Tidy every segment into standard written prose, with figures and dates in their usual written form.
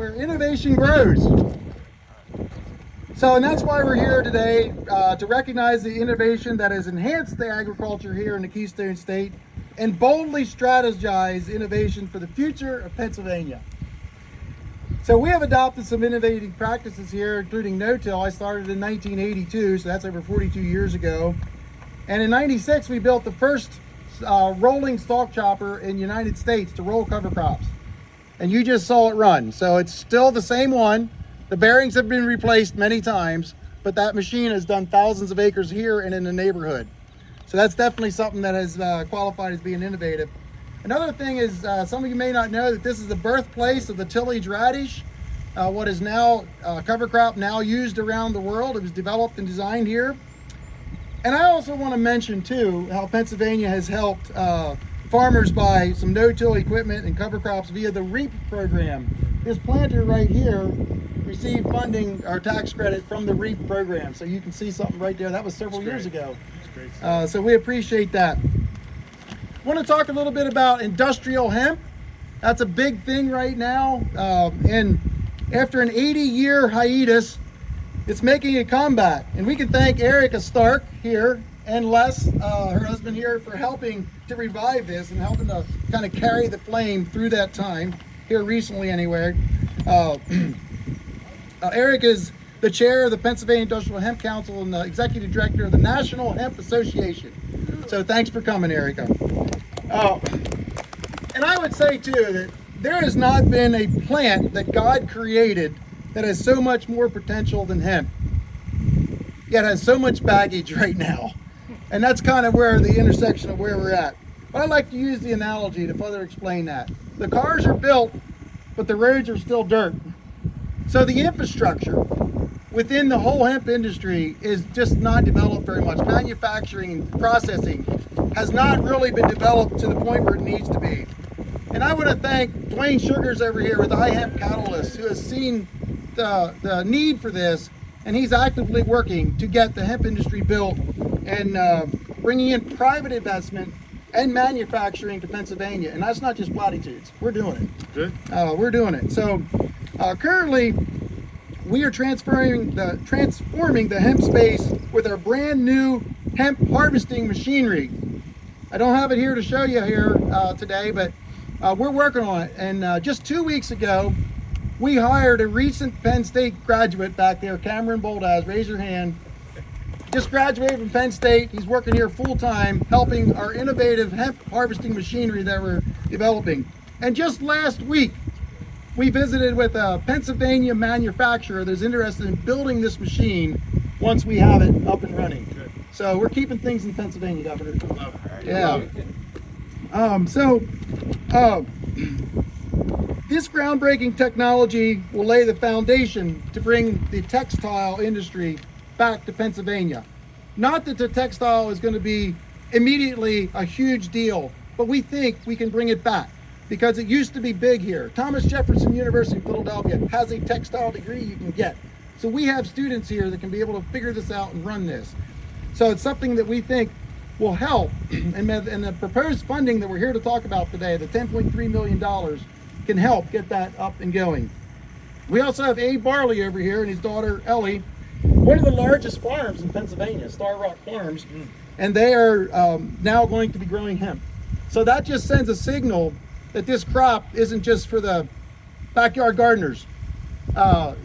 where innovation grows. So, and that's why we're here today, to recognize the innovation that has enhanced the agriculture here in the Keystone State and boldly strategize innovation for the future of Pennsylvania. So we have adopted some innovative practices here, including no-till. I started in 1982, so that's over 42 years ago. And in 96, we built the first rolling stalk chopper in the United States to roll cover crops. And you just saw it run. So it's still the same one. The bearings have been replaced many times, but that machine has done thousands of acres here and in the neighborhood. So that's definitely something that has qualified as being innovative. Another thing is, some of you may not know that this is the birthplace of the tillage radish, what is now cover crop now used around the world. It was developed and designed here. And I also want to mention too how Pennsylvania has helped farmers buy some no-till equipment and cover crops via the REAP program. This planter right here received funding or tax credit from the REAP program. So you can see something right there. That was several years ago. So we appreciate that. I want to talk a little bit about industrial hemp. That's a big thing right now. And after an 80-year hiatus, it's making a comeback. And we can thank Erica Stark here and Les, her husband here, for helping to revive this and helping to kind of carry the flame through that time, here recently anyway. Eric is the chair of the Pennsylvania Industrial Hemp Council and the executive director of the National Hemp Association. So thanks for coming, Erica. And I would say too that there has not been a plant that God created that has so much more potential than hemp, yet has so much baggage right now. And that's kind of where the intersection of where we're at. But I like to use the analogy to further explain that. The cars are built, but the roads are still dirt. So the infrastructure within the whole hemp industry is just not developed very much. Manufacturing and processing has not really been developed to the point where it needs to be. And I want to thank Dwayne Sugars over here with I-Hemp Katalyst, who has seen the need for this, and he's actively working to get the hemp industry built and bringing in private investment and manufacturing to Pennsylvania. And that's not just platitudes. We're doing it. Good. We're doing it. So currently, we are transforming the hemp space with our brand new hemp harvesting machinery. I don't have it here to show you here today, but we're working on it. And just 2 weeks ago, we hired a recent Penn State graduate back there, Cameron Boldaz. Raise your hand. Just graduated from Penn State. He's working here full time, helping our innovative hemp harvesting machinery that we're developing. And just last week, we visited with a Pennsylvania manufacturer that's interested in building this machine once we have it up and running. Good. So we're keeping things in Pennsylvania, Governor. Love it. Yeah. This groundbreaking technology will lay the foundation to bring the textile industry back to Pennsylvania. Not that the textile is going to be immediately a huge deal, but we think we can bring it back because it used to be big here. Thomas Jefferson University of Philadelphia has a textile degree you can get. So we have students here that can be able to figure this out and run this. So it's something that we think will help. And the proposed funding that we're here to talk about today, the $10.3 million, can help get that up and going. We also have Abe Barley over here and his daughter Ellie, one of the largest farms in Pennsylvania, Star Rock Farms, and they are now going to be growing hemp. So that just sends a signal that this crop isn't just for the backyard gardeners. So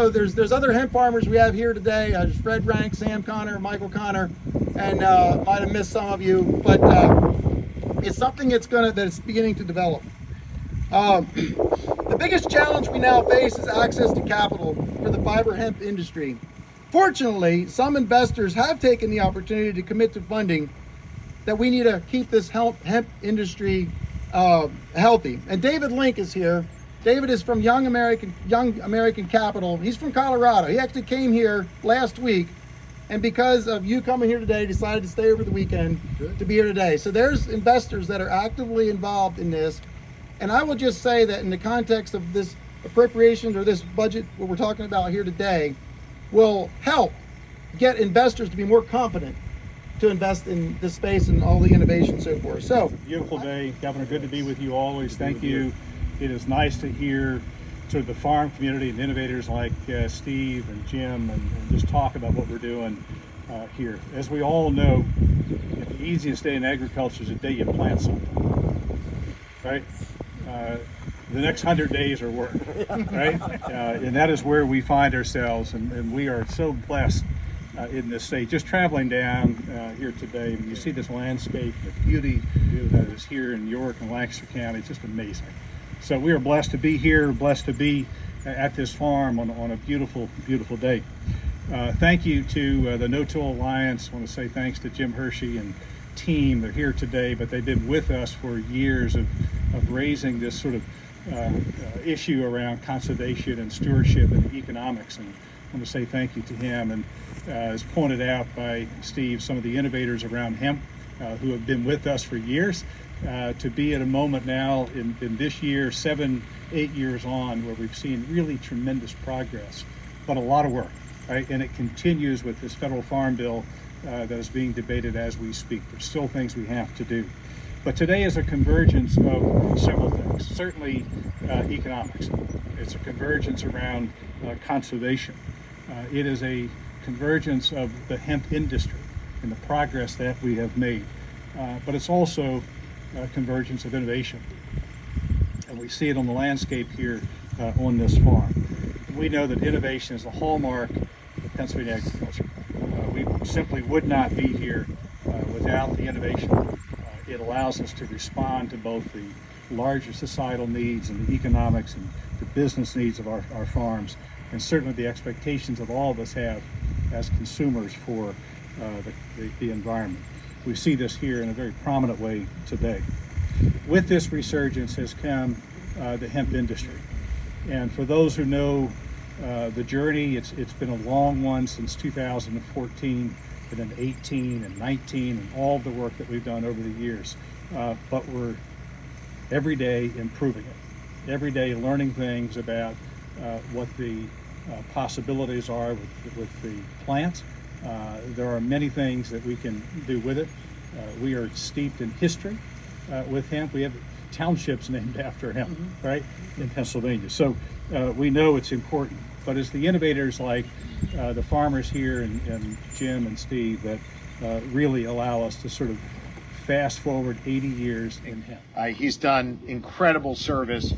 there's other hemp farmers we have here today. There's Fred Rank, Sam Connor, Michael Connor, and might have missed some of you, but it's something that's beginning to develop. The biggest challenge we now face is access to capital for the fiber hemp industry. Fortunately, some investors have taken the opportunity to commit to funding that we need to keep this hemp industry healthy. And David Link is here. David is from Young American Capital. He's from Colorado. He actually came here last week, and because of you coming here today, decided to stay over the weekend to be here today. So there's investors that are actively involved in this. And I will just say that in the context of this appropriations or this budget, what we're talking about here today, will help get investors to be more confident to invest in this space and all the innovation and so forth. So beautiful day, Governor. Good to be with you always. Thank you. It is nice to hear sort of the farm community and innovators like Steve and Jim, and just talk about what we're doing here. As we all know, the easiest day in agriculture is the day you plant something, right? The next 100 days are work, right? And that is where we find ourselves, and we are so blessed in this state. Just traveling down here today, when you see this landscape, the beauty that is here in York and Lancaster County, it's just amazing. So we are blessed to be here, blessed to be at this farm on a beautiful, beautiful day. Thank you to the No-Till Alliance. I want to say thanks to Jim Hershey and team. They're here today, but they've been with us for years of raising this sort of issue around conservation and stewardship and economics. And I want to say thank you to him. And as pointed out by Steve, some of the innovators around hemp who have been with us for years, to be at a moment now in this year, 7-8 years on, where we've seen really tremendous progress, but a lot of work, right? And it continues with this federal farm bill that is being debated as we speak. There's still things we have to do. But today is a convergence of several things. Certainly economics. It's a convergence around conservation. It is a convergence of the hemp industry and the progress that we have made. But it's also a convergence of innovation. And we see it on the landscape here on this farm. We know that innovation is the hallmark of Pennsylvania agriculture. We simply would not be here without the innovation. It allows us to respond to both the larger societal needs and the economics and the business needs of our farms, and certainly the expectations of all of us have as consumers for the environment. We see this here in a very prominent way today. With this resurgence has come the hemp industry. And for those who know the journey, it's been a long one since 2014, and then 18 and 19, and all the work that we've done over the years. But we're every day improving it, every day learning things about what the possibilities are with the plant. There are many things that we can do with it. We are steeped in history with hemp. We have townships named after hemp, right, in Pennsylvania. So we know it's important. But it's the innovators like the farmers here and Jim and Steve that really allow us to sort of fast forward 80 years in hemp. He's done incredible service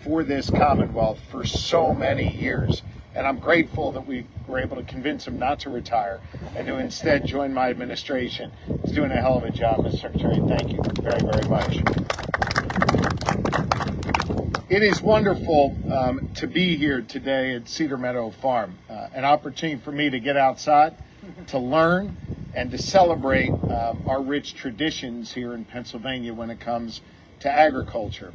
for this Commonwealth for so many years. And I'm grateful that we were able to convince him not to retire and to instead join my administration. He's doing a hell of a job, Mr. Secretary. Thank you very, very much. It is wonderful to be here today at Cedar Meadow Farm, an opportunity for me to get outside, to learn, and to celebrate our rich traditions here in Pennsylvania when it comes to agriculture.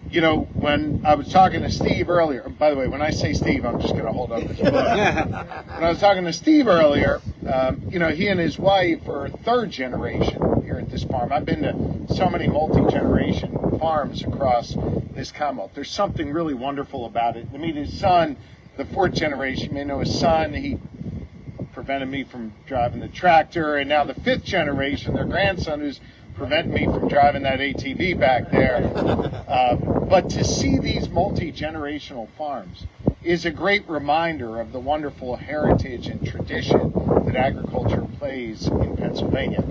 You know, when I was talking to Steve earlier, by the way, when I say Steve, I'm just going to hold up his book. When I was talking to Steve earlier, you know, he and his wife are third generation here at this farm. I've been to so many multi-generation farms across this Commonwealth. There's something really wonderful about it. I mean, his son, the fourth generation, you may know his son, he prevented me from driving the tractor, and now the fifth generation, their grandson, who's preventing me from driving that ATV back there. But to see these multi-generational farms is a great reminder of the wonderful heritage and tradition that agriculture plays in Pennsylvania.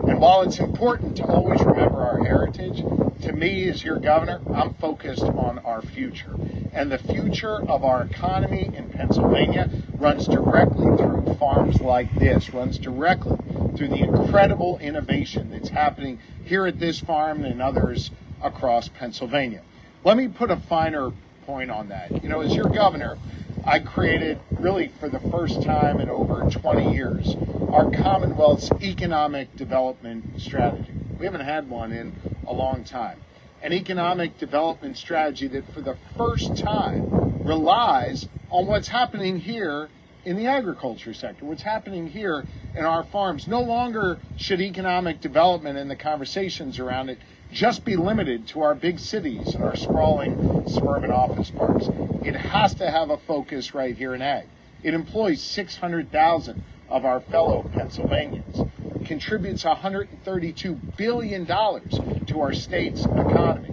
And while it's important to always remember our heritage, to me as your governor, I'm focused on our future. And the future of our economy in Pennsylvania runs directly through farms like this, runs directly through the incredible innovation that's happening here at this farm and others across Pennsylvania. Let me put a finer point on that. You know, as your governor, I created, really for the first time in over 20 years, our Commonwealth's economic development strategy. We haven't had one in a long time. An economic development strategy that for the first time relies on what's happening here in the agriculture sector, what's happening here in our farms. No longer should economic development and the conversations around it just be limited to our big cities and our sprawling suburban office parks. It has to have a focus right here in ag. It employs 600,000 of our fellow Pennsylvanians, contributes $132 billion to our state's economy,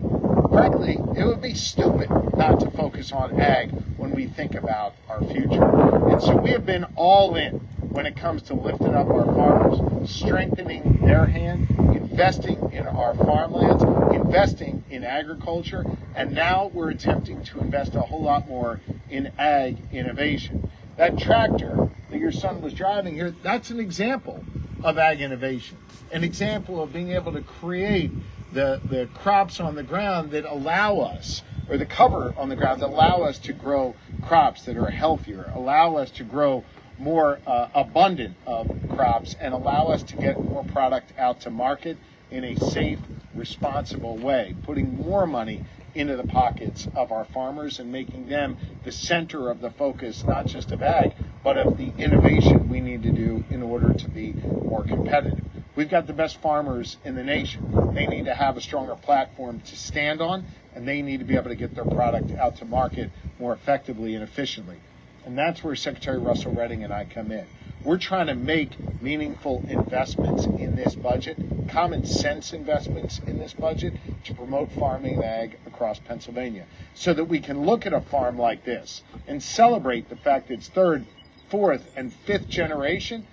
frankly, it would be stupid not to focus on ag when we think about our future. And so we have been all in when it comes to lifting up our farmers, strengthening their hand, investing in our farmlands, investing in agriculture, and now we're attempting to invest a whole lot more in ag innovation. That tractor that your son was driving here, that's an example of ag innovation, an example of being able to create the crops on the ground that allow us, or the cover on the ground that allow us to grow crops that are healthier, allow us to grow more abundant of crops, and allow us to get more product out to market in a safe, responsible way, putting more money into the pockets of our farmers and making them the center of the focus, not just of ag, but of the innovation we need to do in order to be more competitive. We've got the best farmers in the nation. They need to have a stronger platform to stand on, and they need to be able to get their product out to market more effectively and efficiently. And that's where Secretary Russell Redding and I come in. We're trying to make meaningful investments in this budget, common sense investments in this budget to promote farming and ag across Pennsylvania, so that we can look at a farm like this and celebrate the fact that it's third, fourth, and fifth generation,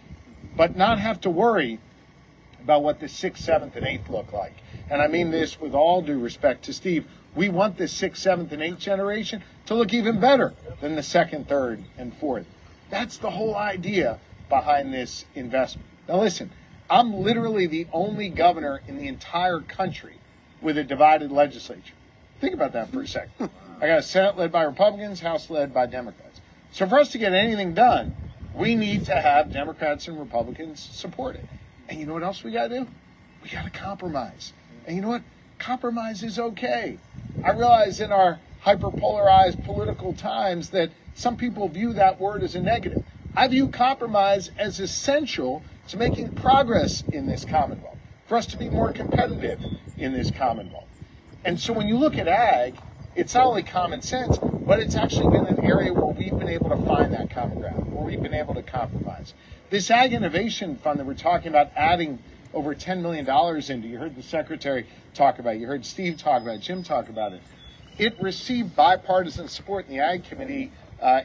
but not have to worry about what the sixth, seventh, and eighth look like. And I mean this with all due respect to Steve. We want the sixth, seventh, and eighth generation to look even better than the second, third, and fourth. That's the whole idea behind this investment. Now listen, I'm literally the only governor in the entire country with a divided legislature. Think about that for a second. I got a Senate led by Republicans, House led by Democrats. So for us to get anything done, we need to have Democrats and Republicans support it. And you know what else we got to do? We got to compromise. And you know what? Compromise is okay. I realize in our hyperpolarized political times that some people view that word as a negative. I view compromise as essential to making progress in this Commonwealth, for us to be more competitive in this Commonwealth. And so when you look at ag, it's not only common sense, but it's actually been an area where we've been able to find that common ground, where we've been able to compromise. This Ag Innovation Fund that we're talking about adding over $10 million into, you heard the Secretary talk about it, you heard Steve talk about it, Jim talk about it. It received bipartisan support in the Ag Committee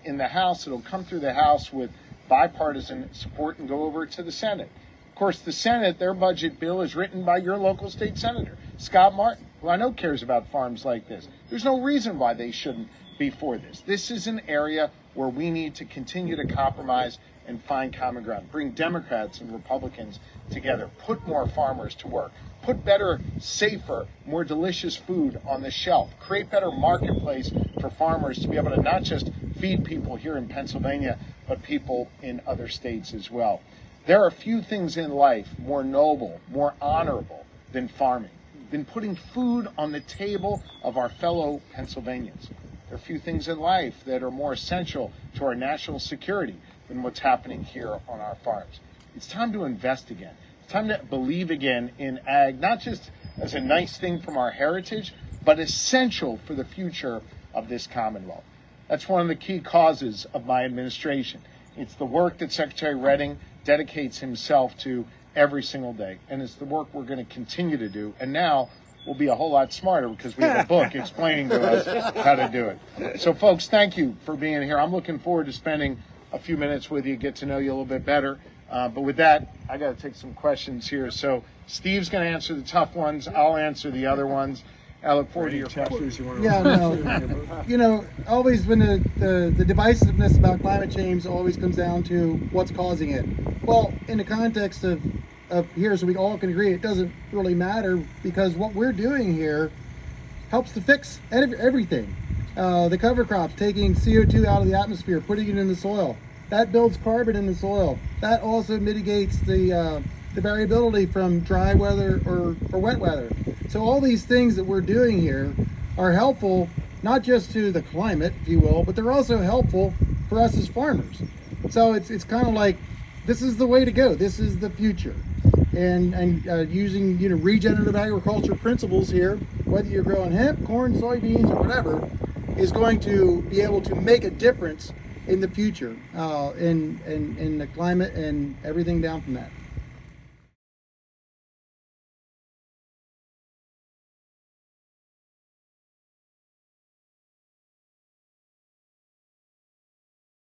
in the House. It'll come through the House with bipartisan support and go over to the Senate. Of course, the Senate, their budget bill is written by your local state senator, Scott Martin, who I know cares about farms like this. There's no reason why they shouldn't be for this. This is an area where we need to continue to compromise and find common ground. Bring Democrats and Republicans together. Put more farmers to work. Put better, safer, more delicious food on the shelf. Create better marketplace for farmers to be able to not just feed people here in Pennsylvania, but people in other states as well. There are few things in life more noble, more honorable than farming, than putting food on the table of our fellow Pennsylvanians. There are few things in life that are more essential to our national security than what's happening here on our farms. It's time to invest again. It's time to believe again in ag, not just as a nice thing from our heritage, but essential for the future of this Commonwealth. That's one of the key causes of my administration. It's the work that Secretary Redding dedicates himself to every single day, and it's the work we're going to continue to do. And now we'll be a whole lot smarter because we have a book explaining to us how to do it. So folks, thank you for being here. I'm looking forward to spending a few minutes with you, get to know you a little bit better. But with that, I got to take some questions here. So Steve's going to answer the tough ones. I'll answer the other ones. I look forward to your questions. Yeah, no. You know, always when the divisiveness about climate change always comes down to what's causing it. Well, in the context of here, so we all can agree, it doesn't really matter because what we're doing here helps to fix everything. The cover crops, taking CO2 out of the atmosphere, putting it in the soil. That builds carbon in the soil. That also mitigates the variability from dry weather or wet weather. So all these things that we're doing here are helpful, not just to the climate, if you will, but they're also helpful for us as farmers. So it's kind of like, this is the way to go. This is the future. And using regenerative agriculture principles here, whether you're growing hemp, corn, soybeans, or whatever, is going to be able to make a difference in the future, in the climate and everything down from that.